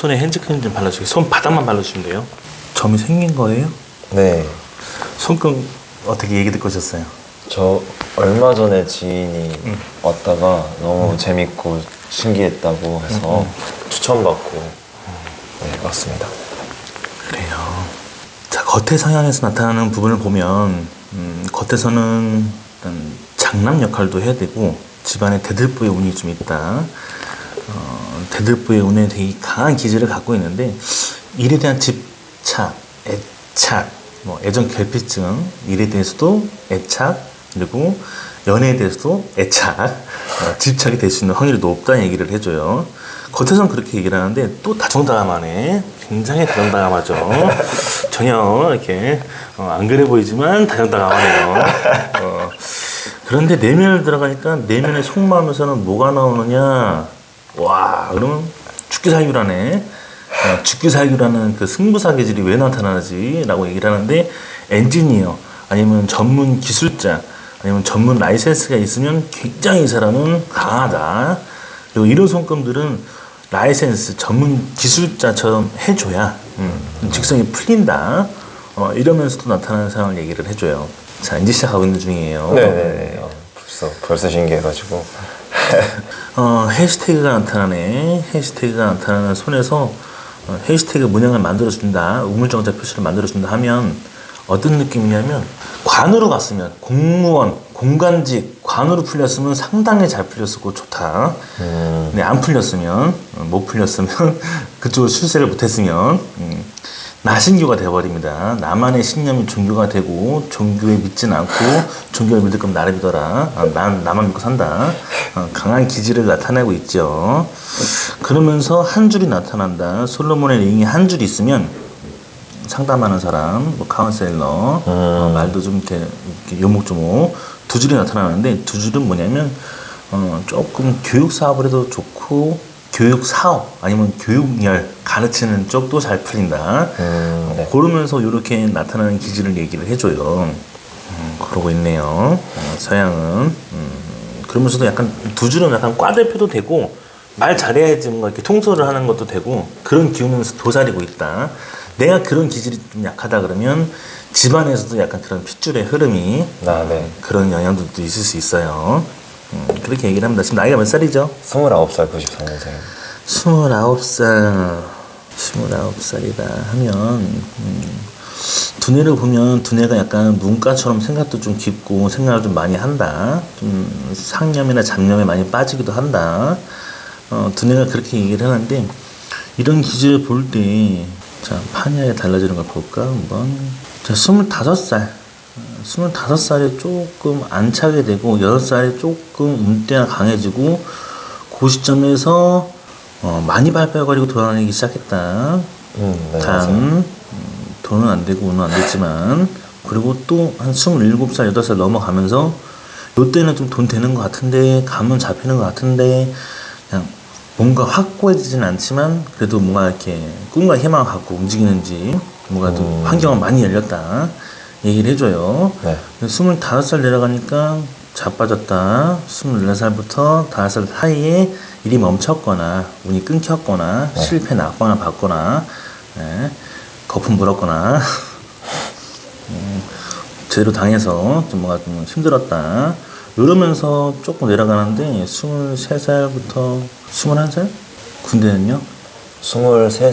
손에 핸즈크림 좀 발라주세요. 손 바닥만 발라주시면 돼요. 점이 생긴 거예요? 네. 손금 어떻게 얘기 듣고 오셨어요? 저 얼마 전에 지인이 왔다가 너무 재밌고 신기했다고 해서 추천받고 네, 왔습니다. 그래요. 자, 겉의 성향에서 나타나는 부분을 보면 겉에서는 일단 장남 역할도 해야 되고 집안에 대들보의 운이 좀 있다. 대들보의 운에 되게 강한 기질을 갖고 있는데 일에 대한 집착, 애착, 뭐 애정 결핍증, 일에 대해서도 애착, 그리고 연애에 대해서도 애착, 집착이 될 수 있는 확률이 높다는 얘기를 해줘요. 겉에서는 그렇게 얘기를 하는데 또 다정다감하네. 굉장히 다정다감하죠. 전혀 이렇게 안 그래 보이지만 다정다감하네요. 그런데 내면을 들어가니까 내면의 속마음에서는 뭐가 나오느냐? 와, 그러면 죽기살기라네. 죽기살기라는 그 승부사 기질이 왜 나타나지? 라고 얘기를 하는데 엔지니어 아니면 전문 기술자 아니면 전문 라이센스가 있으면 굉장히 이 사람은 강하다. 그리고 이런 손금들은 라이센스 전문 기술자처럼 해줘야 직성이 풀린다. 이러면서도 나타나는 상황을 얘기를 해줘요. 자, 이제 시작하고 있는 중이에요. 네네네. 벌써 신기해가지고. 해시태그가 나타나네. 해시태그가 나타나는 손에서 해시태그 문양을 만들어준다. 우물정자 표시를 만들어준다 하면 어떤 느낌이냐면 관으로 갔으면 공무원, 공간직, 관으로 풀렸으면 상당히 잘 풀렸었고 좋다. 근데 안 풀렸으면, 못 풀렸으면, 그쪽으로 출세를 못했으면 나신교가 되어버립니다. 나만의 신념이 종교가 되고 종교에 믿지는 않고 종교를 믿을 거면 나를 믿어라. 난 나만 믿고 산다. 강한 기질을 나타내고 있죠. 그러면서 한 줄이 나타난다. 솔로몬의 링이 한 줄이 있으면 상담하는 사람, 뭐 카운셀러, 말도 좀 이렇게 요목조목 두 줄이 나타나는데 두 줄은 뭐냐면 조금 교육 사업을 해도 좋고 교육 사업 아니면 교육열 가르치는 쪽도 잘 풀린다. 네. 그러면서 이렇게 나타나는 기질을 얘기를 해줘요. 그러고 있네요. 서양은 그러면서도 약간 두 줄은 약간 과대표도 되고 말 잘해야지 뭔가 이렇게 통솔을 하는 것도 되고 그런 기운은 도사리고 있다. 내가 그런 기질이 좀 약하다 그러면 집안에서도 약간 그런 핏줄의 흐름이 네. 그런 영향도 있을 수 있어요. 그렇게 얘기를 합니다. 지금 나이가 몇 살이죠? 29살 94년생. 29살이다 하면 두뇌를 보면 두뇌가 약간 문과처럼 생각도 좀 깊고 생각을 좀 많이 한다. 좀 상념이나 잡념에 많이 빠지기도 한다. 두뇌가 그렇게 얘기를 하는데 이런 기질을 볼 때 자, 판이하게 달라지는 걸 볼까 한번. 자, 25살에 조금 안차게 되고 6살에 조금 운때가 강해지고 그 시점에서 많이 발발거리고 돌아다니기 시작했다. 네, 단 돈은 안 되고 운은 안 됐지만 그리고 또 한 27살 8살 넘어가면서 요때는 좀 돈 되는 것 같은데 감은 잡히는 것 같은데 그냥 뭔가 확고해지진 않지만 그래도 뭔가 이렇게 꿈과 희망을 갖고 움직이는지 뭔가 좀 환경은 많이 열렸다 얘기를 해줘요. 네. 25살 내려가니까 자빠졌다. 24살부터 5살 사이에 일이 멈췄거나 운이 끊겼거나 실패 났거나 받거나 거품 물었거나 제대로 당해서 좀 뭔가 좀 힘들었다. 이러면서 조금 내려가는데 23살부터 21살? 군대는요? 23, 4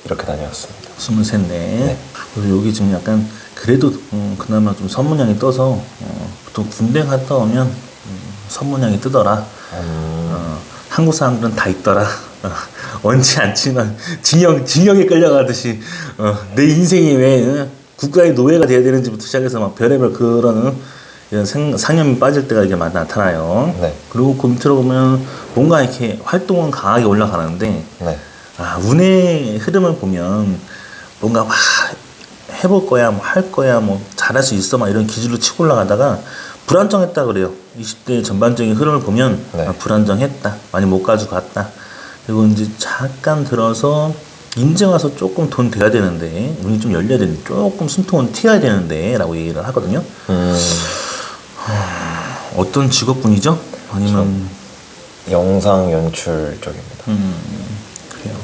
이렇게 다녀왔습니다. 23, 4. 네. 그리고 여기 지금 약간 그래도 그나마 좀 선문양이 떠서 또 군대 갔다 오면 선문양이 뜨더라. 한국 사람들은 다 있더라. 원치 않지만 징역에 끌려가듯이 내 인생이 왜 국가의 노예가 돼야 되는지부터 시작해서 막 별의별 그런 이런 상념이 빠질 때가 이게 많이 나타나요. 네. 그리고 그 밑으로 보면 뭔가 이렇게 활동은 강하게 올라가는데 네. 운의 흐름을 보면 뭔가 막 해볼 거야, 뭐 할 거야, 뭐 잘할 수 있어, 막 이런 기질로 치고 올라가다가 불안정했다 그래요. 20대 전반적인 흐름을 보면 불안정했다, 많이 못 가지고 갔다. 그리고 이제 잠깐 들어서 인제 와서 조금 돈 돼야 되는데 운이 좀 열려야 되는데 조금 숨통은 튀어야 되는데 라고 얘기를 하거든요. 어떤 직업군이죠? 아니면 영상 연출 쪽입니다. 그래요.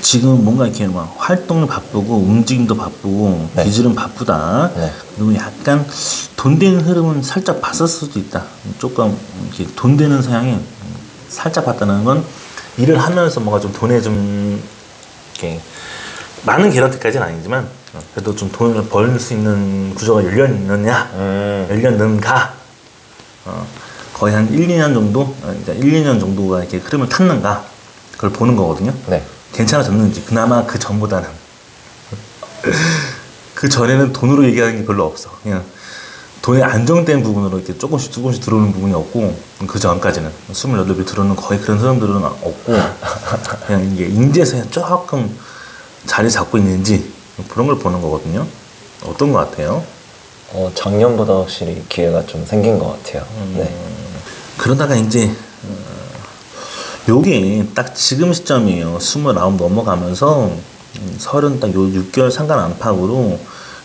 지금 뭔가 이렇게 막 활동도 바쁘고 움직임도 바쁘고 네. 기질은 바쁘다. 네. 그리고 약간 돈 되는 흐름은 살짝 봤을 수도 있다. 조금 이렇게 돈 되는 성향이 살짝 봤다는 건 일을 하면서 뭔가 좀 돈에 좀 이렇게 많은 개런티까지는 아니지만 그래도 좀 돈을 벌 수 있는 구조가 열려 있느냐, 열려 있는가. 거의 한 1, 2년 정도, 그러니까 1, 2년 정도가 이렇게 흐름을 탔는가 그걸 보는 거거든요. 네. 괜찮아졌는지 그나마 그 전보다는 그 전에는 돈으로 얘기하는 게 별로 없어. 그냥 돈에 안정된 부분으로 이렇게 조금씩 들어오는 부분이 없고 그 전까지는 28배 들어오는 거의 그런 흐름들은 없고 그냥 이게 인재에서 조금 자리 잡고 있는지 그런 걸 보는 거거든요. 어떤 것 같아요? 작년보다 확실히 기회가 좀 생긴 것 같아요. 네. 그러다가 이제 요게 딱 지금 시점이에요. 29 넘어가면서 30 딱 요 6개월 상관 안팎으로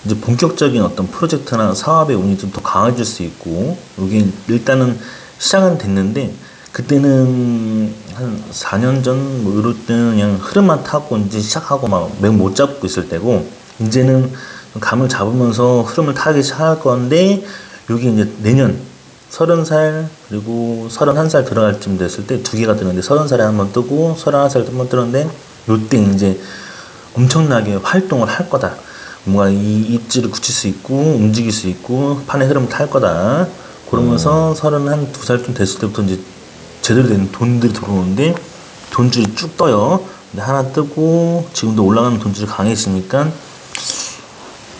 이제 본격적인 어떤 프로젝트나 사업의 운이 좀 더 강해질 수 있고 요게 일단은 시작은 됐는데 그때는 한 4년 전 뭐 이럴 때는 그냥 흐름만 타고 이제 시작하고 막 맥 못 잡고 있을 때고 이제는 감을 잡으면서 흐름을 타기 시작할 건데 요게 이제 내년 30살 그리고 31살 들어갈 쯤 됐을 때 두 개가 뜨는데 30살에 한번 뜨고 31살에 한번 뜨는데 요때 이제 엄청나게 활동을 할 거다. 뭔가 이 입지를 굳힐 수 있고 움직일 수 있고 판의 흐름을 탈 거다. 그러면서 32살쯤 됐을 때부터 이제 제대로 된 돈들이 들어오는데 돈줄이 쭉 떠요. 근데 하나 뜨고 지금도 올라가는 돈줄이 강해지니까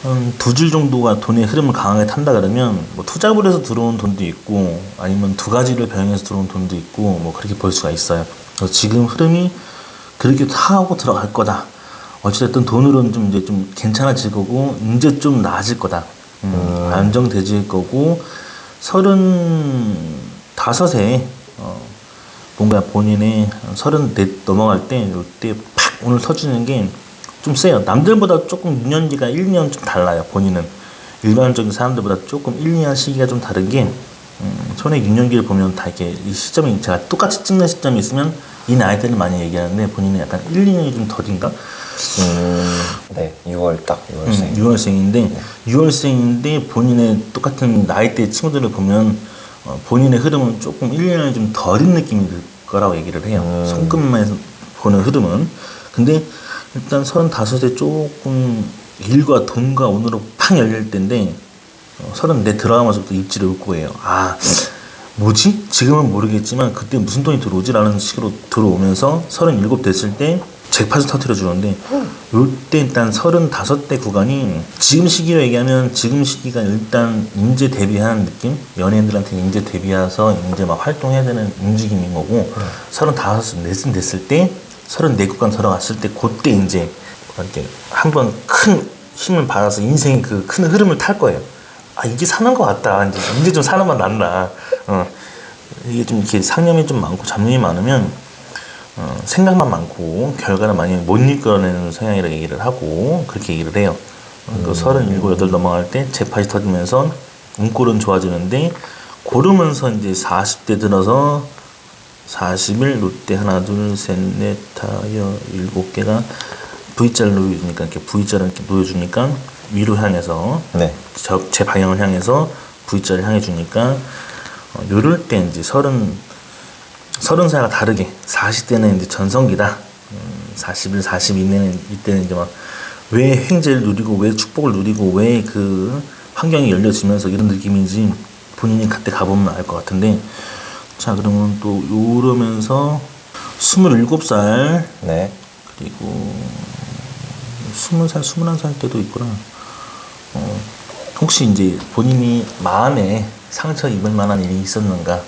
한 두 줄 정도가 돈의 흐름을 강하게 탄다 그러면 뭐 투잡을 해서 들어온 돈도 있고 아니면 두 가지를 병행해서 들어온 돈도 있고 뭐 그렇게 볼 수가 있어요. 그래서 지금 흐름이 그렇게 타고 들어갈 거다. 어찌됐든 돈으로는 좀 이제 좀 괜찮아질 거고 이제 좀 나아질 거다. 안정되질 거고 35에 뭔가 본인의 34 넘어갈 때 이때 팍 오늘 서주는 게 좀 세요. 남들보다 조금 유년기가 1, 2년 좀 달라요. 본인은 일반적인 사람들보다 조금 1, 2년 시기가 좀 다른 게 손의 유년기를 보면 다 이렇게 이 시점이 제가 똑같이 찍는 시점이 있으면 이 나이 때는 많이 얘기하는데 본인은 약간 1, 2년이 좀 더딘가? 네. 6월 딱 6월생. 6월생인데 6월생인데 본인의 똑같은 나이대 친구들을 보면 본인의 흐름은 조금 1, 2년이 좀 덜인 느낌이 들 거라고 얘기를 해요. 손끝만 보는 흐름은. 근데 일단 35에 조금 일과 돈과 운으로 팍 열릴 때인데 34 들어가면서부터 입지를 읊고 해요. 아 뭐지? 지금은 모르겠지만 그때 무슨 돈이 들어오지? 라는 식으로 들어오면서 37 됐을 때 잭팟을 터뜨려 주는데 요때 일단 35대 구간이 지금 시기로 얘기하면 지금 시기가 일단 인재 대비하는 느낌? 연예인들한테 인재 대비해서 이제 막 활동해야 되는 움직임인 거고 35, 넷은 됐을 때 34 구간 들어갔을 때 그때 이제 한번 큰 힘을 받아서 인생의 그 큰 흐름을 탈 거예요. 아 이게 사는 것 같다. 이제 좀 사는 맛 난다. 이게 좀 이렇게 상념이 좀 많고 잡념이 많으면 생각만 많고 결과를 많이 못 이끌어내는 성향이라고 얘기를 하고 그렇게 얘기를 해요. 그 37, 8 넘어갈 때 재팟이 터지면서 운꼴은 좋아지는데 고르면서 이제 40대 들어서 40일 롯데 하나 둘셋넷 다섯 일곱 개가 V자를 놓여주니까 이렇게 V자를 이렇게 놓여주니까 위로 향해서 네. 제 방향을 향해서 V자를 향해 주니까 요럴 때 이제 30살과 다르게 40대는 이제 전성기다. 41, 42내는 이때는 이제 막 왜 횡재를 누리고 왜 축복을 누리고 왜 그 환경이 열려지면서 이런 느낌인지 본인이 그때 가보면 알 것 같은데 자 그러면 또 요러면서 27살 네. 그리고 20살, 21살 때도 있구나. 혹시 이제 본인이 마음에 상처 입을 만한 일이 있었는가?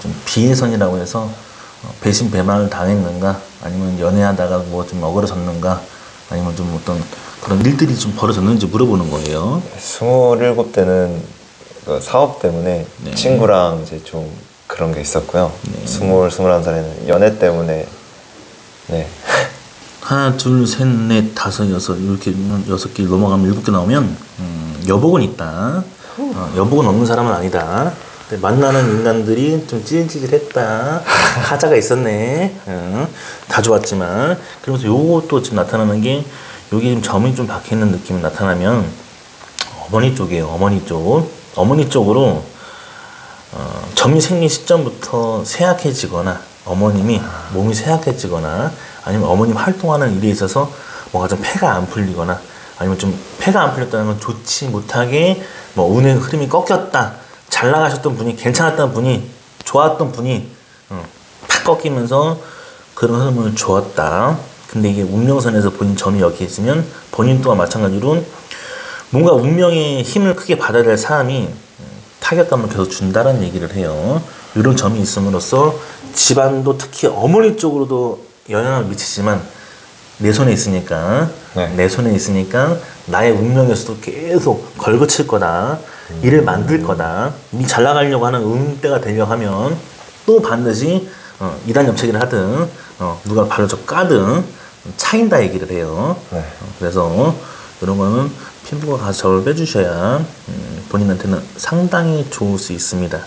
좀 비애선이라고 해서 배신 배반을 당했는가? 아니면 연애하다가 뭐 좀 어그러졌는가? 아니면 좀 어떤 그런 일들이 좀 벌어졌는지 물어보는 거예요. 27때는 그 사업 때문에 네. 친구랑 이제 좀 그런 게 있었고요. 21살에는 연애 때문에 네. 하나, 둘, 셋, 넷, 다섯, 여섯 이렇게 6개 넘어가면 7개 나오면 여복은 있다. 여복은 없는 사람은 아니다. 근데 만나는 인간들이 좀 찌질찌질했다. 하자가 있었네. 다 좋았지만. 그러면서 요것도 지금 나타나는 게, 여기 지금 점이 좀 박혀있는 느낌이 나타나면, 어머니 쪽이에요. 어머니 쪽. 어머니 쪽으로, 점이 생긴 시점부터 쇠약해지거나, 어머님이 몸이 쇠약해지거나, 아니면 어머님 활동하는 일에 있어서 뭔가 좀 폐가 안 풀리거나, 아니면 좀 폐가 안 풀렸다는 건 좋지 못하게 뭐 운의 흐름이 꺾였다, 잘 나가셨던 분이, 괜찮았던 분이, 좋았던 분이 팍 꺾이면서 그런 흐름을 주었다. 근데 이게 운명선에서 본인 점이 여기 있으면 본인 또한 마찬가지로 뭔가 운명의 힘을 크게 받아야 될 사람이 타격감을 계속 준다는 얘기를 해요. 이런 점이 있음으로써 집안도 특히 어머니 쪽으로도 영향을 미치지만 내 손에 있으니까, 네. 내 손에 있으니까 나의 운명에서도 계속 걸거칠 거다. 일을 만들 거다. 이 잘 나가려고 하는 음대가 되려고 하면 또 반드시 이단 옆차기를 하든 누가 발로 좀 까든 차인다 얘기를 해요. 네. 그래서 이런 거는 피부과 가서 저를 빼주셔야 본인한테는 상당히 좋을 수 있습니다.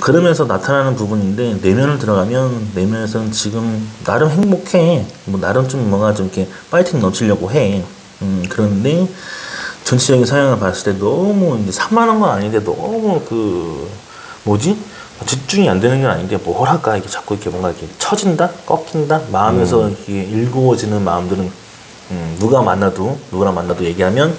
그러면서 나타나는 부분인데, 내면을 들어가면 내면에서는 지금 나름 행복해. 뭐 나름 좀 뭔가 좀 이렇게 파이팅 넘치려고 해. 그런데 전체적인 성향을 봤을 때 너무 이제 산만한 건 아닌데 너무 집중이 안 되는 건 아닌데 뭐랄까 이게 자꾸 이렇게 뭔가 이렇게 처진다, 꺾인다, 마음에서 이렇게 일구어지는 마음들은 누구랑 만나도 얘기하면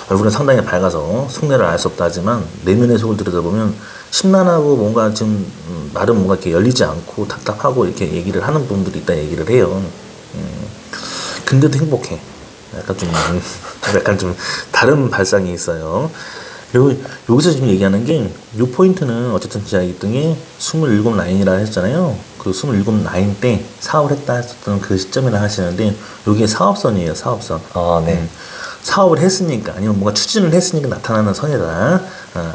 얼굴은 상당히 밝아서 속내를 알 수 없다 하지만 내면의 속을 들여다보면 심란하고 뭔가 좀 나름 뭔가 이렇게 열리지 않고 답답하고 이렇게 얘기를 하는 분들이 있다 얘기를 해요. 근데도 행복해. 약간 좀 다른 발상이 있어요. 그리고 여기서 지금 얘기하는 게, 요 포인트는 어쨌든 제가 했던 게 27 라인이라 했잖아요. 그 27 라인 때 사업을 했다 했었던 그 시점이라 하시는데, 요게 사업선이에요, 사업선. 아, 네. 사업을 했으니까, 아니면 뭔가 추진을 했으니까 나타나는 선이다.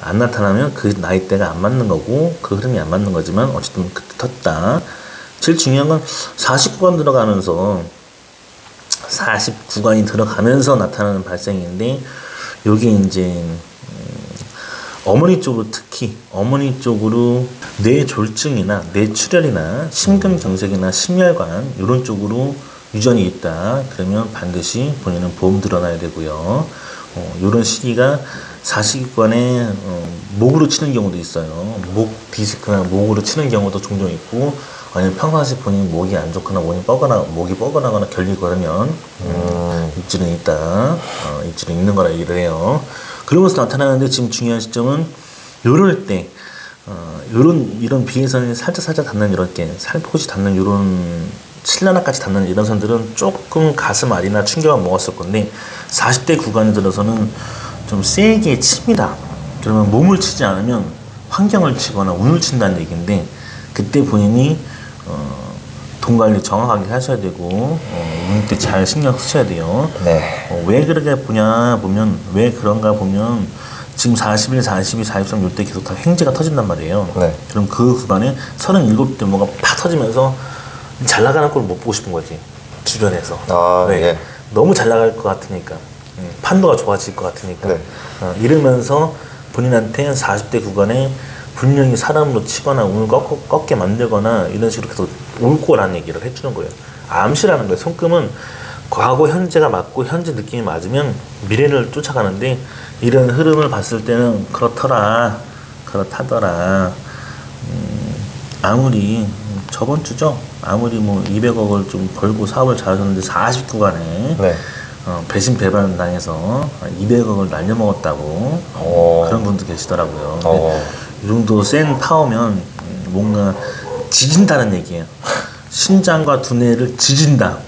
안 나타나면 그 나이대가 안 맞는 거고, 그 흐름이 안 맞는 거지만, 어쨌든 그때 텄다. 제일 중요한 건 49관 들어가면서, 49관이 들어가면서 나타나는 발생인데, 요게 이제, 어머니 쪽으로, 특히 어머니 쪽으로 뇌졸중이나 뇌출혈이나 심근경색이나 심혈관 이런 쪽으로 유전이 있다. 그러면 반드시 본인은 보험 들어놔야 되고요. 이런 시기가 40기관에 목으로 치는 경우도 있어요. 목 디스크나 목으로 치는 경우도 종종 있고, 아니면 평상시 본인 목이 안 좋거나 목이 뻐근하거나 결리 그러면 입질은 있다. 입질은 있는 거라 얘기를 해요. 그러면서 나타나는데, 지금 중요한 시점은 요럴 때 이런 비행선이 살짝 닿는, 이렇게 살포시 닿는, 이런 칠라나까지 닿는 이런 선들은 조금 가슴 아리나 충격을 먹었을 건데, 40대 구간에 들어서는 좀 세게 칩니다. 그러면 몸을 치지 않으면 환경을 치거나 운을 친다는 얘기인데, 그때 본인이 돈 관리 정확하게 하셔야 되고, 운때 잘 신경 쓰셔야 돼요. 네. 왜 그러게 왜 그런가 보면, 지금 41, 42, 43 이때 계속 다 횡재가 터진단 말이에요. 네. 그럼 그 구간에 37대 뭐가 팍 터지면서 잘 나가는 걸 못 보고 싶은 거지, 주변에서. 아, 왜? 예. 너무 잘 나갈 것 같으니까, 판도가 좋아질 것 같으니까. 네. 이러면서 본인한테 40대 구간에 분명히 사람으로 치거나 운을 꺾게 만들거나 이런 식으로 계속 올 거라는 얘기를 해주는 거예요. 암시라는 거예요. 손금은 과거 현재가 맞고 현재 느낌이 맞으면 미래를 쫓아가는데, 이런 흐름을 봤을 때는 그렇다더라. 아무리 저번 주죠. 아무리 뭐 200억을 좀 벌고 사업을 잘하셨는데 49간에 네. 배신 배반 당해서 200억을 날려먹었다고 그런 분도 계시더라고요. 이 정도 센 파워면 뭔가 지진다는 얘기예요. 심장과 두뇌를 지진다.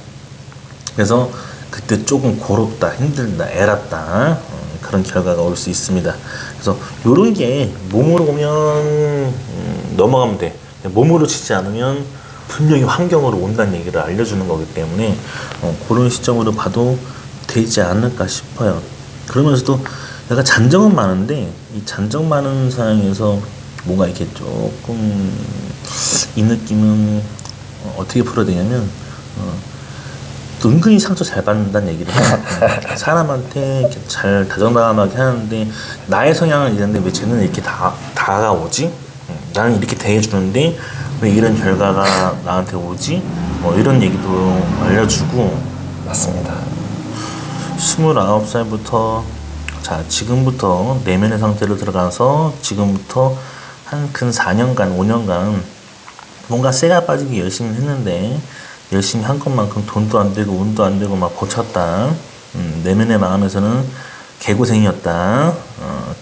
그래서 그때 조금 고롭다, 힘들다, 애랐다, 그런 결과가 올 수 있습니다. 그래서 요런 게 몸으로 오면 넘어가면 돼. 몸으로 치지 않으면 분명히 환경으로 온다는 얘기를 알려주는 거기 때문에 그런 시점으로 봐도 되지 않을까 싶어요. 그러면서도 약간 잔정은 많은데, 이 잔정 많은 상황에서 뭔가 이렇게 조금 이 느낌은 어떻게 풀어야 되냐면, 또 은근히 상처 잘 받는다는 얘기를 해요. 사람한테 이렇게 잘 다정다감하게 하는데 나의 성향은 이런데 왜 쟤는 이렇게 다가오지? 나는 이렇게 대해주는데 왜 이런 결과가 나한테 오지? 뭐 이런 얘기도 알려주고. 맞습니다. 29살부터 자 지금부터 내면의 상태로 들어가서 지금부터 한 근 4년간 5년간 뭔가 쇠가 빠지게 열심히 했는데 열심히 한 것만큼 돈도 안 되고 운도 안 되고 막 버텼다. 내면의 마음에서는 개고생이었다.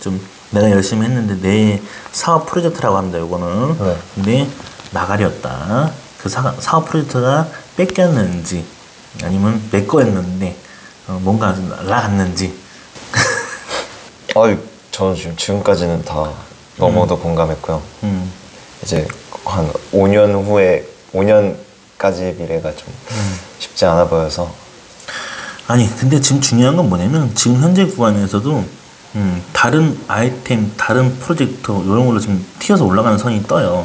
좀 내가 열심히 했는데 내 사업 프로젝트라고 합니다. 요거는. 네. 근데 나가리였다. 그 사업 프로젝트가 뺏겼는지 아니면 내 거였는데 뭔가 날아갔는지. 저는 지금까지는 다 너무도 공감했고요. 이제 한 5년 후에 5년까지의 미래가 좀 쉽지 않아 보여서. 아니 근데 지금 중요한 건 뭐냐면 지금 현재 구간에서도 다른 아이템, 다른 프로젝트 이런 걸로 지금 튀어서 올라가는 선이 떠요.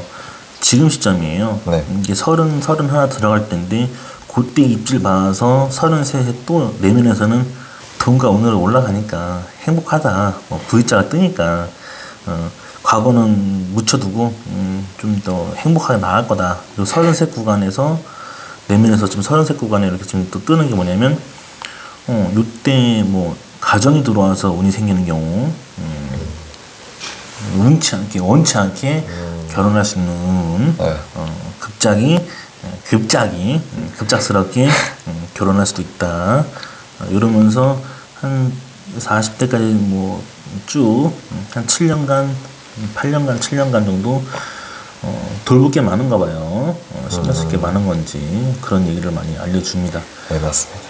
지금 시점이에요. 네. 이게 31 들어갈 때인데 그때 입질 받아서 33에 또 내면에서는 돈과 오늘을 올라가니까 행복하다. V자가 뜨니까 과거는 묻혀두고 좀 더 행복하게 나갈 거다. 그리고 33 구간에서 내면에서 지금 33 구간에 이렇게 지금 또 뜨는 게 뭐냐면 요때 뭐 가정이 들어와서 운이 생기는 경우 원치 않게 결혼할 수 있는 운, 네. 급작스럽게 결혼할 수도 있다. 이러면서 한 40대까지 뭐 쭉 한 7년간 7년간 정도 돌볼 게 많은가 봐요. 신경 쓸 게 많은 건지 그런 얘기를 많이 알려줍니다. 네, 맞습니다.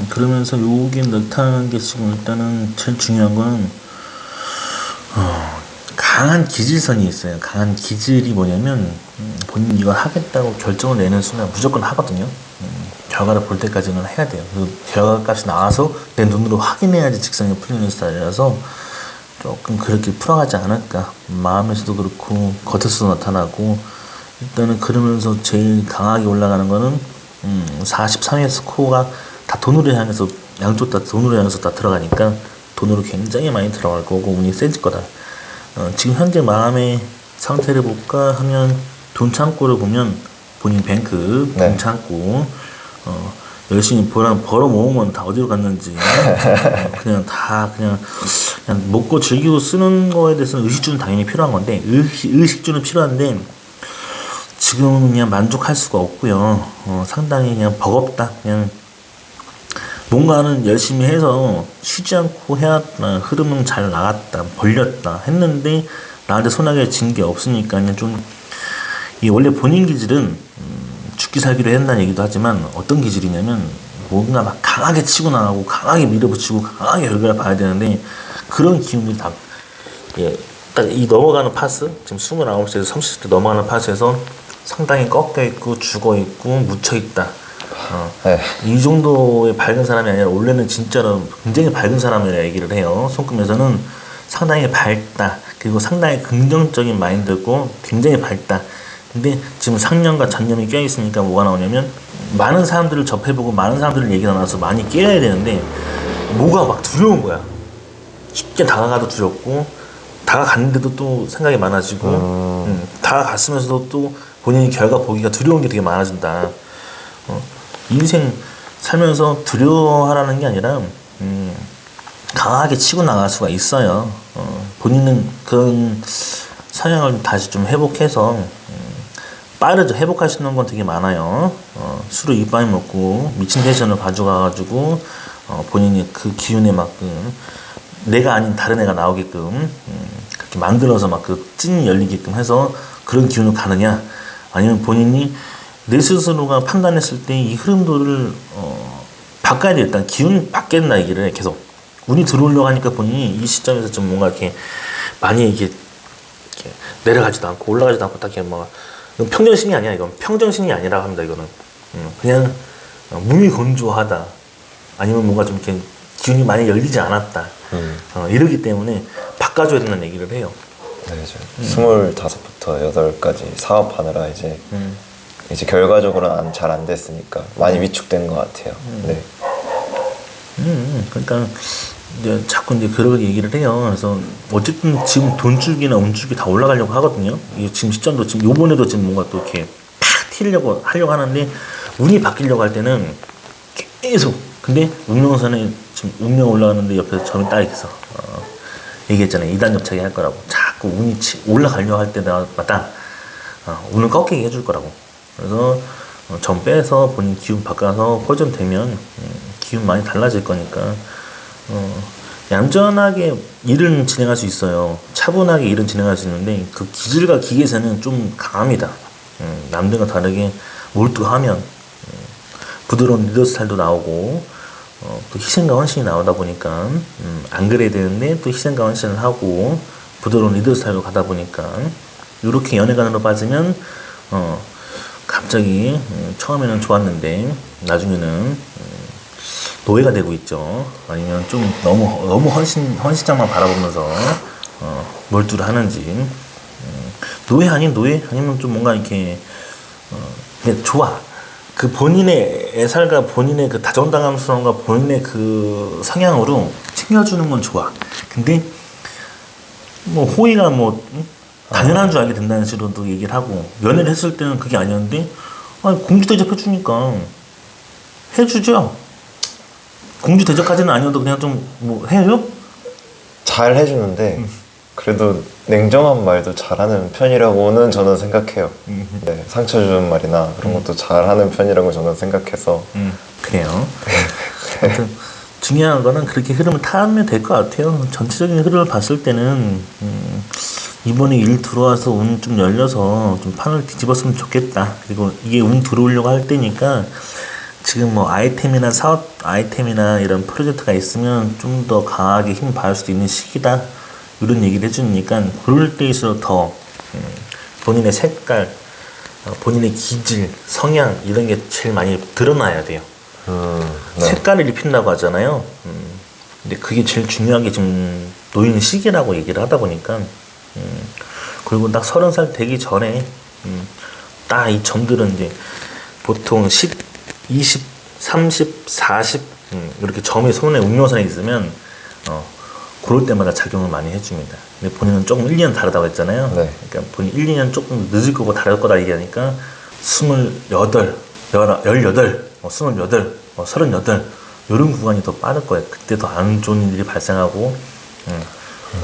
그러면서 요게 나타나는 게 지금 일단은 제일 중요한 거는 강한 기질선이 있어요. 강한 기질이 뭐냐면 본인이 이걸 하겠다고 결정을 내는 순간 무조건 하거든요. 결과를 볼 때까지는 해야 돼요. 그 결과값이 나와서 내 눈으로 확인해야지 직성이 풀리는 스타일이라서 조금 그렇게 풀어가지 않을까. 마음에서도 그렇고 겉에서도 나타나고. 일단은 그러면서 제일 강하게 올라가는 거는 43회 스코어가 다 돈으로 향해서 양쪽 다 돈으로 향해서 다 들어가니까 돈으로 굉장히 많이 들어갈 거고 운이 세질 거다. 지금 현재 마음의 상태를 볼까 하면 돈 창고를 보면 본인 뱅크 돈 네. 창고 열심히 벌어 모으면 다 어디로 갔는지 그냥 먹고 즐기고 쓰는 거에 대해서는 의식주는 당연히 필요한 건데 의식주는 필요한데 지금은 그냥 만족할 수가 없고요. 상당히 그냥 버겁다. 그냥 뭔가는 열심히 해서 쉬지 않고 해왔다. 흐름은 잘 나갔다. 벌렸다. 했는데 나한테 손아귀에 진 게 없으니까 그냥 좀 이 원래 본인 기질은 죽기 살기로 했다는 얘기도 하지만 어떤 기질이냐면 뭔가 막 강하게 치고 나가고 강하게 밀어붙이고 강하게 결과를 봐야 되는데 그런 기운들이 다 딱 이 넘어가는 파스 지금 29세에서 30세 넘어가는 파스에서 상당히 꺾여 있고 죽어 있고 묻혀 있다. 네. 이 정도의 밝은 사람이 아니라 원래는 진짜로 굉장히 밝은 사람이라 얘기를 해요. 손금에서는 상당히 밝다. 그리고 상당히 긍정적인 마인드고 굉장히 밝다. 근데 지금 상념과 전념이 껴있으니까 뭐가 나오냐면 많은 사람들을 접해보고 많은 사람들을 얘기 나눠서 많이 깨야 되는데 뭐가 막 두려운 거야. 쉽게 다가가도 두렵고 다가갔는데도 또 생각이 많아지고 다가갔으면서도 또 본인이 결과 보기가 두려운 게 되게 많아진다. 인생 살면서 두려워하라는 게 아니라 강하게 치고 나갈 수가 있어요. 본인은 그런 성향을 다시 좀 회복해서 빠르죠. 회복할 수 있는 건 되게 많아요. 술을 이빨 먹고 미친 텐션을 가져가가지고 본인이 그 기운에 맞게 내가 아닌 다른 애가 나오게끔 그렇게 만들어서 막 그 찐이 열리게끔 해서 그런 기운을 가느냐, 아니면 본인이 내 스스로가 판단했을 때 이 흐름도를 바꿔야 돼. 일단 기운 바뀌었나 얘기를 해. 계속 운이 들어오려고 하니까 본인이 이 시점에서 좀 뭔가 이렇게 많이 이렇게 내려가지도 않고 올라가지도 않고 딱 이렇게 막 이건 평정심이 아니야. 이건 평정심이 아니라고 합니다. 이거는 그냥 무미건조하다, 아니면 뭔가 좀 이렇게 기운이 많이 열리지 않았다. 이러기 때문에 바꿔줘야 된다는 얘기를 해요. 네, 25부터 8까지 사업하느라 이제 이제 결과적으로는 잘 안 됐으니까 많이 위축된 것 같아요. 네. 그러니까 이제 자꾸 이제 그런 얘기를 해요. 그래서 어쨌든 지금 돈 줄기나 운 줄기 다 올라가려고 하거든요. 이게 지금 시점도 지금 요번에도 지금 뭔가 또 이렇게 팍 튀려고 하려고 하는데 운이 바뀌려고 할 때는 계속 근데 운명선에 지금 운명 올라가는데 옆에서 점이 딱 있어. 얘기했잖아요. 2단 겹차게 할 거라고. 자꾸 운이 올라가려고 할 때마다 운을 꺾이게 해줄 거라고. 그래서 점 빼서 본인 기운 바꿔서 호전되면 기운 많이 달라질 거니까 얌전하게 일은 진행할 수 있어요. 차분하게 일은 진행할 수 있는데 그 기질과 기계세는 좀 강합니다. 남들과 다르게 몰두하면 부드러운 리더 스타일도 나오고 또 희생과 헌신이 나오다 보니까 안 그래야 되는데 또 희생과 헌신을 하고 부드러운 리더 스타일로 가다 보니까 이렇게 연애관으로 빠지면 갑자기 처음에는 좋았는데 나중에는 노예가 되고 있죠. 아니면 좀 너무 헌신장만 바라보면서 몰두를 하는지 노예 아닌 노예 아니면 좀 뭔가 이렇게 근데 좋아. 그 본인의 애살과 본인의 그 다정다감스러움과 본인의 그 성향으로 챙겨주는 건 좋아. 근데 뭐 호의가 뭐 당연한 줄 알게 된다는 식으로도 얘기를 하고 연애를 했을 때는 그게 아니었는데 공주 대접해주니까 해주죠. 공주 대접까지는 아니어도 그냥 좀 뭐 해요? 잘 해주는데 그래도 냉정한 말도 잘하는 편이라고는 저는 생각해요. 네, 상처 주는 말이나 그런 것도 잘하는 편이라고 저는 생각해서 그래요. 아무튼 중요한 거는 그렇게 흐름을 타면 될 것 같아요. 전체적인 흐름을 봤을 때는 이번에 일 들어와서 운 좀 열려서 좀 판을 뒤집었으면 좋겠다. 그리고 이게 운 들어오려고 할 때니까 지금 뭐 아이템이나 사업 아이템이나 이런 프로젝트가 있으면 좀 더 강하게 힘 받을 수도 있는 시기다. 이런 얘기를 해주니까 그럴 때일수록 더 본인의 색깔, 본인의 기질, 성향 이런 게 제일 많이 드러나야 돼요. 네. 색깔을 입힌다고 하잖아요. 근데 그게 제일 중요한 게 지금 놓이는 시기라고 얘기를 하다 보니까 그리고 딱 30살 되기 전에 딱 이 점들은 이제 보통 10, 20, 30, 40 이렇게 점이 손에 운명선에 있으면 그럴 때마다 작용을 많이 해줍니다. 근데 본인은 조금 1, 2년 다르다고 했잖아요. 네. 그러니까 본인 1, 2년 조금 늦을 거고 다를 거다 얘기하니까 28, 18, 28, 38 이런 구간이 더 빠를 거예요. 그때 더 안 좋은 일이 발생하고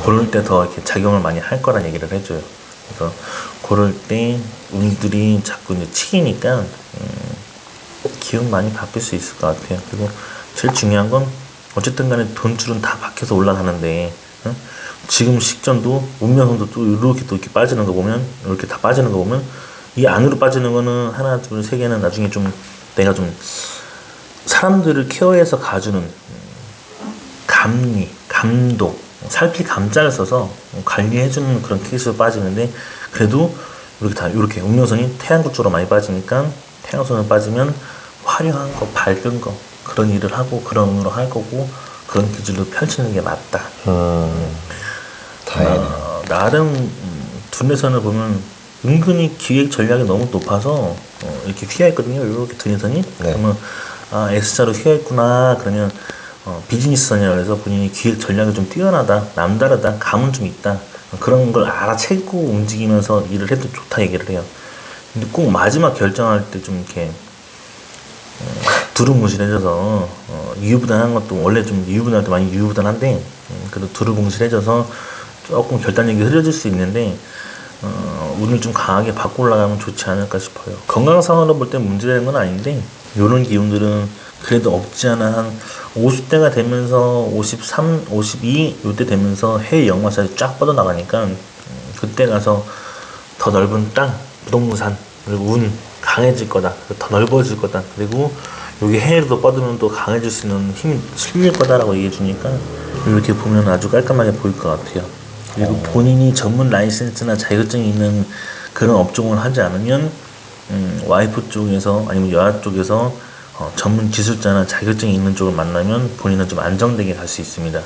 그럴 때 더 이렇게 작용을 많이 할 거란 얘기를 해줘요. 그래서 그럴 때 운들이 자꾸 이제 치이니까 기운 많이 바뀔 수 있을 것 같아요. 그리고 제일 중요한 건 어쨌든 간에 돈줄은 다 박혀서 올라가는데 지금 식전도 운명선도 또 이렇게 빠지는 거 보면 이렇게 다 빠지는 거 보면 이 안으로 빠지는 거는 하나 둘 세 개는 나중에 좀 내가 좀 사람들을 케어해서 가주는 감리 감독 살필 감자를 써서 관리해주는 그런 케이스로 빠지는데 그래도 이렇게 운명선이 태양구 쪽으로 많이 빠지니까 태양선을 빠지면 화려한 거 밝은 거 그런 일을 하고 그런 운으로 할 거고 그런 기질로 펼치는 게 맞다. 다행이네요. 나름 두뇌선을 보면 은근히 기획 전략이 너무 높아서 이렇게 휘어있거든요. 이렇게 두뇌선이. 네. 그러면 S자로 휘어있구나. 그러면 비즈니스선이라 그래서 본인이 기획 전략이 좀 뛰어나다, 남다르다, 감은 좀 있다. 그런 걸 알아채고 움직이면서 일을 해도 좋다 얘기를 해요. 근데 꼭 마지막 결정할 때 좀 이렇게 두루뭉실해져서 유유부단한 것도 원래 좀 유유부단할 때 많이 유유부단한데 그래도 두루뭉실해져서 조금 결단력이 흐려질 수 있는데 운을 좀 강하게 받고 올라가면 좋지 않을까 싶어요. 건강상으로 볼 때 문제되는 건 아닌데 이런 기운들은 그래도 없지 않아 한 50대가 되면서 53, 52 요때 되면서 해외 역마살이 쫙 뻗어나가니까 그때 가서 더 넓은 땅, 부동산 그리고 운 강해질 거다. 더 넓어질 거다. 그리고 여기 해외로 뻗으면 또 강해질 수 있는 힘이 실릴 거다라고 얘기해 주니까 이렇게 보면 아주 깔끔하게 보일 것 같아요. 그리고 본인이 전문 라이센스나 자격증이 있는 그런 업종을 하지 않으면 와이프 쪽에서 아니면 여자 쪽에서 전문 기술자나 자격증이 있는 쪽을 만나면 본인은 좀 안정되게 갈 수 있습니다.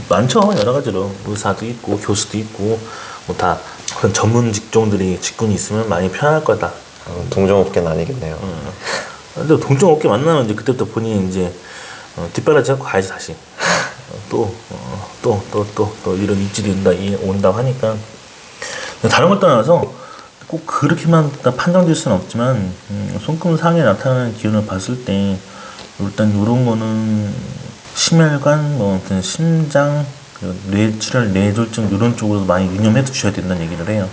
많죠. 여러 가지로 의사도 있고 교수도 있고 뭐 다 그런 전문 직군이 있으면 많이 편할 거다. 동종업계는 아니겠네요. 근데 동종 업계 만나면 이제 그때부터 본인이 이제 뒷바라지 하고 가야지 다시. 또 이런 입질이 온다고 하니까. 다른 것 떠나서 꼭 그렇게만 판단될 수는 없지만 손금상에 나타나는 기운을 봤을 때 일단 이런 거는 심혈관, 뭐 아무튼 심장, 뇌출혈, 뇌졸중 이런 쪽으로 많이 유념해 두셔야 된다는 얘기를 해요.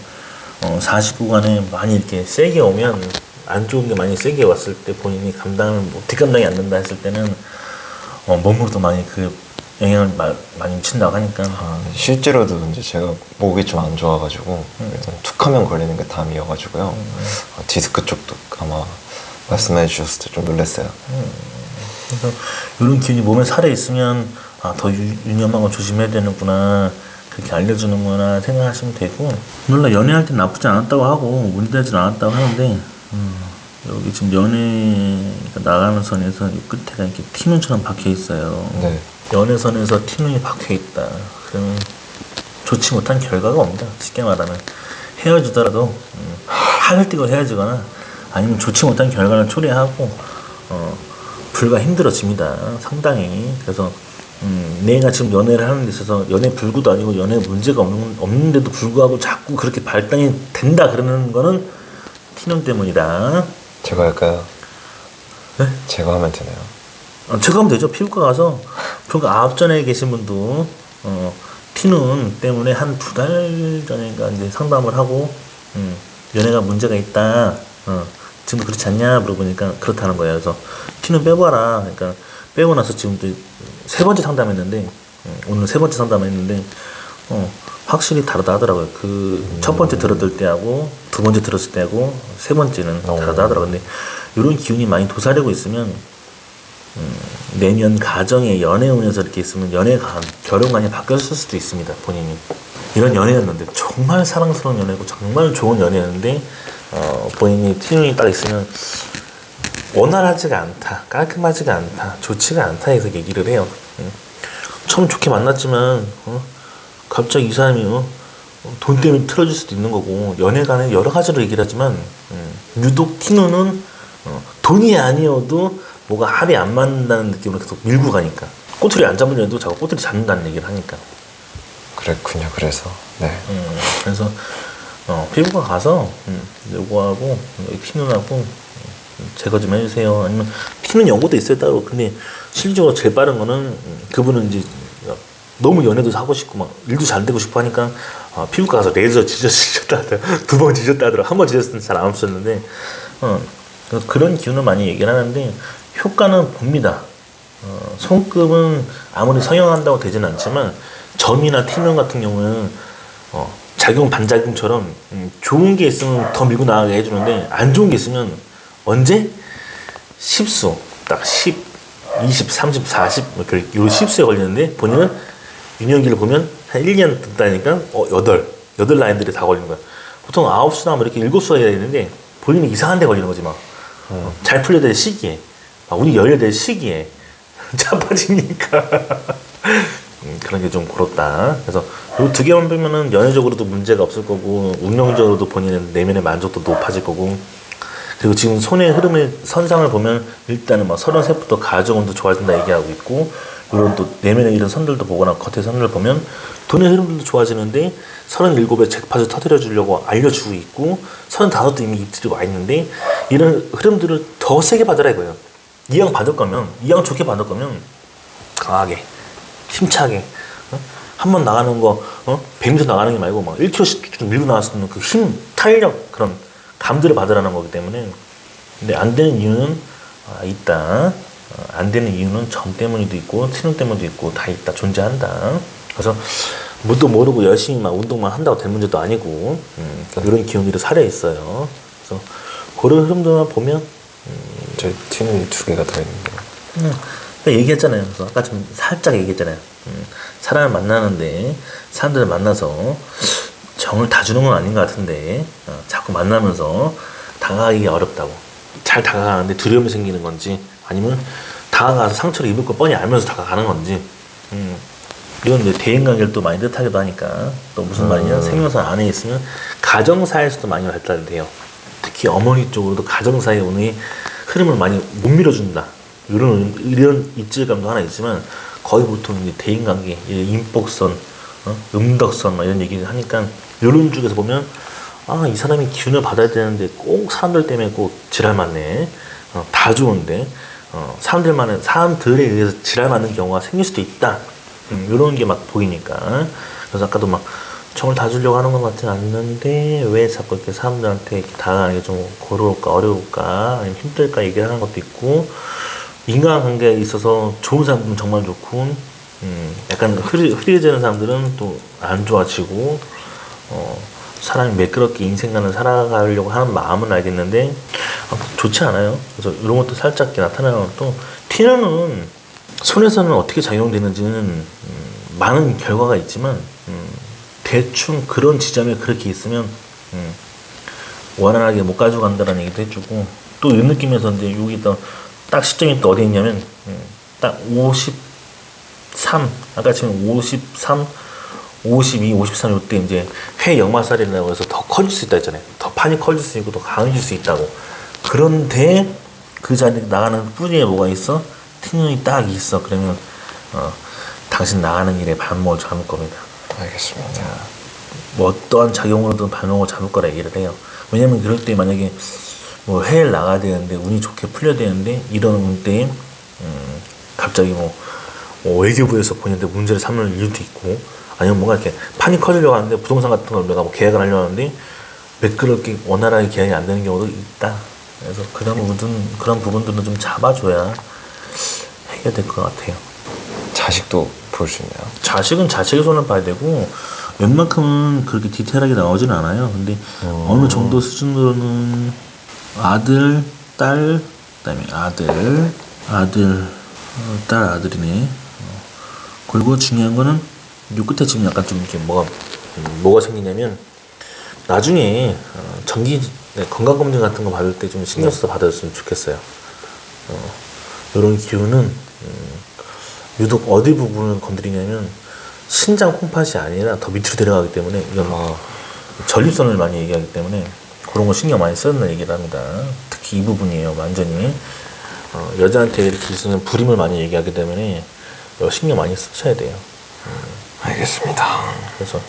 49간에 많이 이렇게 세게 오면 안 좋은 게 많이 세게 왔을 때 본인이 뒷감당이 안 된다 했을 때는 몸으로도 많이 그 영향을 많이 미친다고 하니까. 실제로도 이제 제가 목이 좀 안 좋아가지고 일단 툭하면 걸리는 게 담이어가지고요. 디스크 쪽도 아마 말씀해 주셨을 때 좀 놀랐어요. 그래서 이런 기운이 몸에 살아 있으면 더 유념하고 조심해야 되는구나, 그렇게 알려주는구나 생각하시면 되고, 물론 연애할 땐 나쁘지 않았다고 하고 문제되진 않았다고 하는데 여기 지금 연애가 나가는 선에서 이 끝에가 이렇게 T눈처럼 박혀 있어요. 네. 연애선에서 T눈이 박혀 있다. 그러면 좋지 못한 결과가 옵니다. 쉽게 말하면 헤어지더라도 학을 띄고 헤어지거나 아니면 좋지 못한 결과를 초래하고 불과 힘들어집니다. 상당히. 그래서 내가 지금 연애를 하는 데 있어서 연애 불구도 아니고 연애 문제가 없는데도 불구하고 자꾸 그렇게 발단이 된다 그러는 거는 T눈 때문이다. 제가 할까요? 네? 제가 하면 되나요? 제가 하면 되죠. 피부과 가서 그러니까 앞전에 계신 분도 T눈 때문에 한 2달 전인가 이제 상담을 하고 연애가 문제가 있다. 지금도 그렇지 않냐 물어보니까 그렇다는 거예요. 그래서 T눈 빼봐라. 그러니까 빼고 나서 지금 또 3번째 상담했는데 오늘 3번째 상담했는데 확실히 다르다 하더라고요. 그 첫 번째 들었을 때하고 2번째 들었을 때하고 3번째는 다르다 하더라고요. 근데 이런 기운이 많이 도사리고 있으면 내년 가정에 연애운에서 이렇게 있으면 결혼관이 바뀌었을 수도 있습니다. 본인이 이런 연애였는데 정말 사랑스러운 연애고 정말 좋은 연애였는데 본인이 T눈이 딱 있으면 원활하지가 않다, 깔끔하지가 않다, 좋지가 않다 해서 얘기를 해요. 처음 좋게 만났지만 갑자기 이 사람이 돈 때문에 틀어질 수도 있는 거고, 연애관에 여러 가지로 얘기를 하지만 유독 T눈은 돈이 아니어도 뭐가 합이 안 맞는다는 느낌으로 계속 밀고 가니까, 꼬투리 안 잡으려 해도 자꾸 꼬투리 잡는다는 얘기를 하니까. 그랬군요. 그래서 네. 그래서 피부과 가서 요거하고 T눈하고 제거 좀 해주세요. 아니면 T눈 연고도 있어요 따로. 근데 실질적으로 제일 빠른 거는 그분은 이제 너무 연애도 하고 싶고 막 일도 잘 되고 싶어 하니까 피부과 가서 레이저 지졌다 하더라고요. 2번 지졌다 하더라고요. 한 번 지졌을 때 잘 안 없었는데 그런 기운을 많이 얘기를 하는데 효과는 봅니다. 손금은 아무리 성형한다고 되진 않지만 점이나 T눈 같은 경우는 작용 반작용처럼 좋은 게 있으면 더 밀고 나가게 해주는데 안 좋은 게 있으면 언제? 10수 딱 10, 20, 30, 40 이렇게 요 10수에 걸리는데 본인은 유년기를 보면 한 1년 듣다니까 8 라인들이 다 걸리는 거야. 보통 9수나 뭐 이렇게 7수가 해야 되는데 본인이 이상한 데 걸리는 거지 막. 잘 풀려야 될 시기에, 운이 열려야 될 시기에 자빠지니까 그런 게 좀 그렇다. 그래서 요 2개만 빼면은 연애적으로도 문제가 없을 거고 운명적으로도 본인의 내면의 만족도 높아질 거고, 그리고 지금 손의 흐름의 선상을 보면 일단은 막 33부터 가정운도 좋아진다 얘기하고 있고, 이런 또 내면의 이런 선들도 보거나 겉의 선들을 보면 돈의 흐름도 좋아지는데 37에 잭팟을 터뜨려 주려고 알려주고 있고 35도 이미 입질이 와 있는데 이런 흐름들을 더 세게 받으라 이거예요. 이왕 좋게 받을 거면 강하게 힘차게 한 번 나가는 거 100m 나가는 게 말고 막 1km씩 좀 밀고 나갈 수 있는 그 힘, 탄력, 그런 감들을 받으라는 거기 때문에. 근데 안 되는 이유는 있다. 안 되는 이유는 점 때문에도 있고 T눈 때문에도 있고 다 있다, 존재한다. 그래서 뭣도 모르고 열심히 막 운동만 한다고 될 문제도 아니고 이런 기운들이 살아 있어요. 그래서 그런 흐름들만 보면 저희 T눈이 2개가 더 있는데요. 얘기했잖아요. 그래서 아까 좀 살짝 얘기했잖아요. 사람을 만나는데 사람들을 만나서 정을 다 주는 건 아닌 것 같은데 자꾸 만나면서 다가가기 어렵다고. 잘 다가가는데 두려움이 생기는 건지 아니면 다가가서 상처를 입을 거 뻔히 알면서 다가가는 건지 이건 이제 대인관계를 또 많이 뜻하기도 하니까 또 무슨 말이냐 생명사 안에 있으면 가정사에서도 많이 발달이 돼요. 특히 어머니 쪽으로도 가정사의 운의 흐름을 많이 못 밀어준다. 이런 입질감도 하나 있지만 거의 보통 이제 대인관계, 인복선, 음덕선 이런 얘기를 하니까 이런 쪽에서 보면 이 사람이 기운을 받아야 되는데 꼭 사람들 때문에 꼭 지랄 맞네. 다 좋은데 사람들에 의해서 지랄 맞는 경우가 생길 수도 있다. 이런 게 막 보이니까. 그래서 아까도 막 정을 다 주려고 하는 것 같진 않는데 왜 자꾸 이렇게 사람들한테 이렇게 다가가는 게 좀 고려울까 어려울까 아니면 힘들까 얘기를 하는 것도 있고, 인간관계에 있어서 좋은 사람들은 정말 좋고 약간 흐려지는 사람들은 또 안 좋아지고 사람이 매끄럽게 인생관을 살아가려고 하는 마음은 알겠는데 좋지 않아요. 그래서 이런 것도 살짝 이렇게 나타나는 것도, 티는 손에서는 어떻게 작용되는지는 많은 결과가 있지만 대충 그런 지점에 그렇게 있으면 원활하게 못 가져간다는 얘기도 해주고, 또 이 느낌에서 이제 여기 딱 시점이 또 어디 있냐면 딱 53, 아까 지금 53, 52, 53 이때 이제 회 역마살이라고 해서 더 커질 수 있다 했잖아요. 더 판이 커질 수 있고 더 강해질 수 있다고. 그런데 그 자리에 나가는 뿌리에 뭐가 있어? 티눈이 딱 있어. 그러면 당신 나가는 길에 발목을 잡을 겁니다. 알겠습니다. 뭐 어떠한 작용으로든 발목을 잡을 거라 얘기를 해요. 왜냐면 그럴 때 만약에 뭐 해외를 나가야 되는데 운이 좋게 풀려야 되는데 이런 때에 갑자기 뭐 외교부에서 본인한테 문제를 삼는 이유도 있고, 아니면 뭔가 이렇게 판이 커지려고 하는데 부동산 같은 걸 내가 뭐 계약을 하려고 하는데 매끄럽게 원활하게 계약이 안 되는 경우도 있다. 그래서 그런 부분들은 좀 잡아줘야 해결될 것 같아요. 자식도 볼 수 있나요? 자식은 자식의 손을 봐야 되고, 웬만큼은 그렇게 디테일하게 나오지는 않아요. 근데 어느 정도 수준으로는 아들, 딸, 그다음에 아들, 딸, 아들이네. 그리고 중요한 거는 요 끝에 지금 약간 좀 이렇게 뭐가 생기냐면, 나중에 건강검진 같은 거 받을 때 좀 신경 써서 받았으면 좋겠어요. 이런 기운은 유독 어디 부분을 건드리냐면 신장 콩팥이 아니라 더 밑으로 내려가기 때문에, 이건 전립선을 많이 얘기하기 때문에 그런 거 신경 많이 쓰는 얘기를 합니다. 특히 이 부분이에요. 완전히 여자한테 이렇게 있으면 불임을 많이 얘기하기 때문에 신경 많이 쓰셔야 돼요. 알겠습니다. 그래서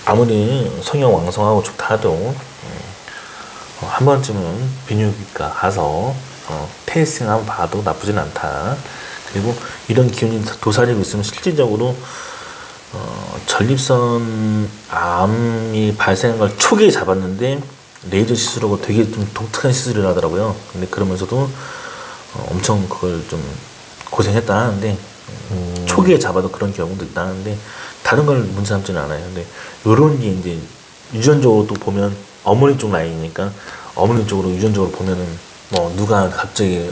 아무리 성형 왕성하고 좋다 하도 한 번쯤은 비뇨기과 가서 테이스팅 한번 봐도 나쁘진 않다. 그리고 이런 기운이 도사리고 있으면 실질적으로 전립선 암이 발생한 걸 초기에 잡았는데 레이저 시술하고 되게 좀 독특한 시술을 하더라고요. 근데 그러면서도 엄청 그걸 좀 고생했다 하는데, 초기에 잡아도 그런 경우도 있다 하는데 다른 걸 문제 삼지는 않아요. 근데 요런 게 이제 유전적으로 또 보면 어머니 쪽 라인이니까 어머니 쪽으로 유전적으로 보면은 누가 갑자기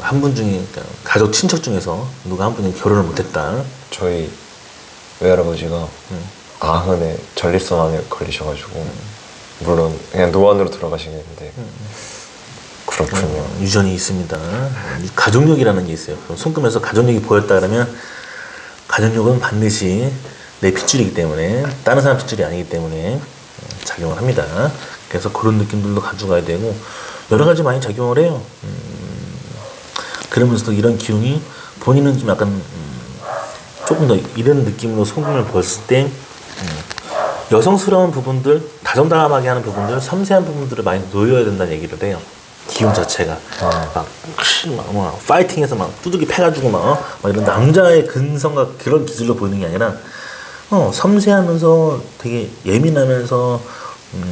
한 분 중에, 그러니까 가족 친척 중에서 누가 한 분이 결혼을 못했다. 저희 외할아버지가 아흔에 전립선암에 걸리셔가지고 물론 그냥 노안으로 돌아가시겠는데 그렇군요. 유전이 있습니다. 가족력이라는 게 있어요. 손금에서 가족력이 보였다 그러면 가족력은 반드시 내 핏줄이기 때문에, 다른 사람 핏줄이 아니기 때문에 작용을 합니다. 그래서 그런 느낌들도 가져가야 되고 여러 가지 많이 작용을 해요. 그러면서도 이런 기운이 본인은 좀 약간 조금 더 이런 느낌으로 손금을 보였을 때 여성스러운 부분들, 다정다감하게 하는 부분들, 섬세한 부분들을 많이 놓여야 된다는 얘기를 해요. 기운 자체가 막 파이팅해서 막 두들기 패가지고 막 이런 남자의 근성과 그런 기질로 보이는 게 아니라 섬세하면서 되게 예민하면서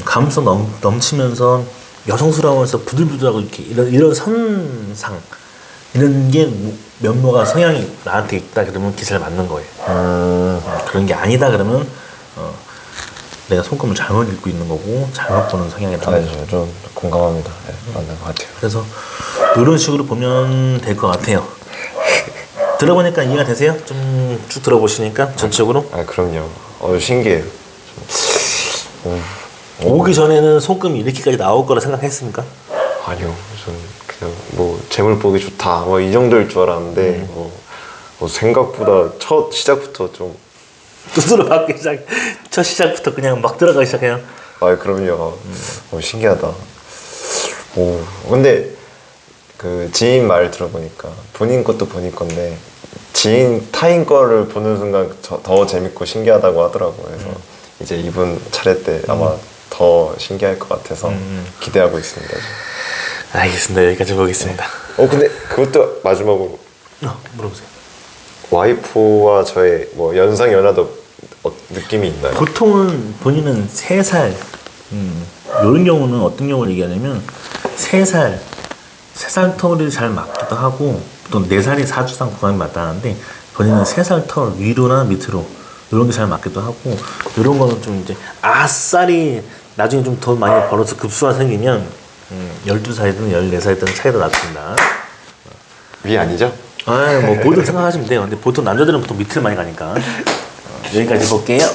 감성 넘치면서 여성스러워서 부들부들하고 이렇게 이런 선상, 이런 게 면모가 성향이 나한테 있다 그러면 기세를 맞는 거예요. 그런 게 아니다 그러면 내가 손금을 잘못 읽고 있는 거고 잘못 보는 성향이라는 거죠. 좀 공감합니다. 네, 맞는 것 같아요. 그래서 이런 식으로 보면 될 것 같아요. 들어보니까 이해가 되세요? 좀 쭉 들어보시니까 전체적으로? 그럼요. 신기해요. 오기 전에는 손금이 이렇게까지 나올 거라 생각했습니까? 아니요. 전 그냥 재물 보기 좋다 이 정도일 줄 알았는데 생각보다 첫 시작부터 좀 두드러 맞기 시작. 첫 시작부터 그냥 막 들어가기 시작해요. 그럼요. 신기하다. 근데 그 지인 말 들어보니까 본인 것도 본인 건데 타인 거를 보는 순간 더 재밌고 신기하다고 하더라고요. 그래서 이제 이분 차례 때 아마 더 신기할 것 같아서 기대하고 있습니다. 알겠습니다. 여기까지 보겠습니다. 근데 그것도 마지막으로 물어보세요. 와이프와 저의 뭐 연상 연하도 느낌이 있나요? 보통은 본인은 3살, 이런 경우는 어떤 경우를 얘기하냐면 3살 터울이 잘 맞기도 하고 보통 4살이 사주상 구간이 맞다는데 본인은 3살 터울 위로나 밑으로 이런 게 잘 맞기도 하고 이런 거는 좀 이제 아싸리 나중에 좀 더 많이 벌어서 급수가 생기면 12살이든 14살이든 차이가 났습니다. 위 아니죠? 뭐 뭐든 생각하시면 돼요. 근데 보통 남자들은 보통 밑을 많이 가니까 여기까지 볼게요.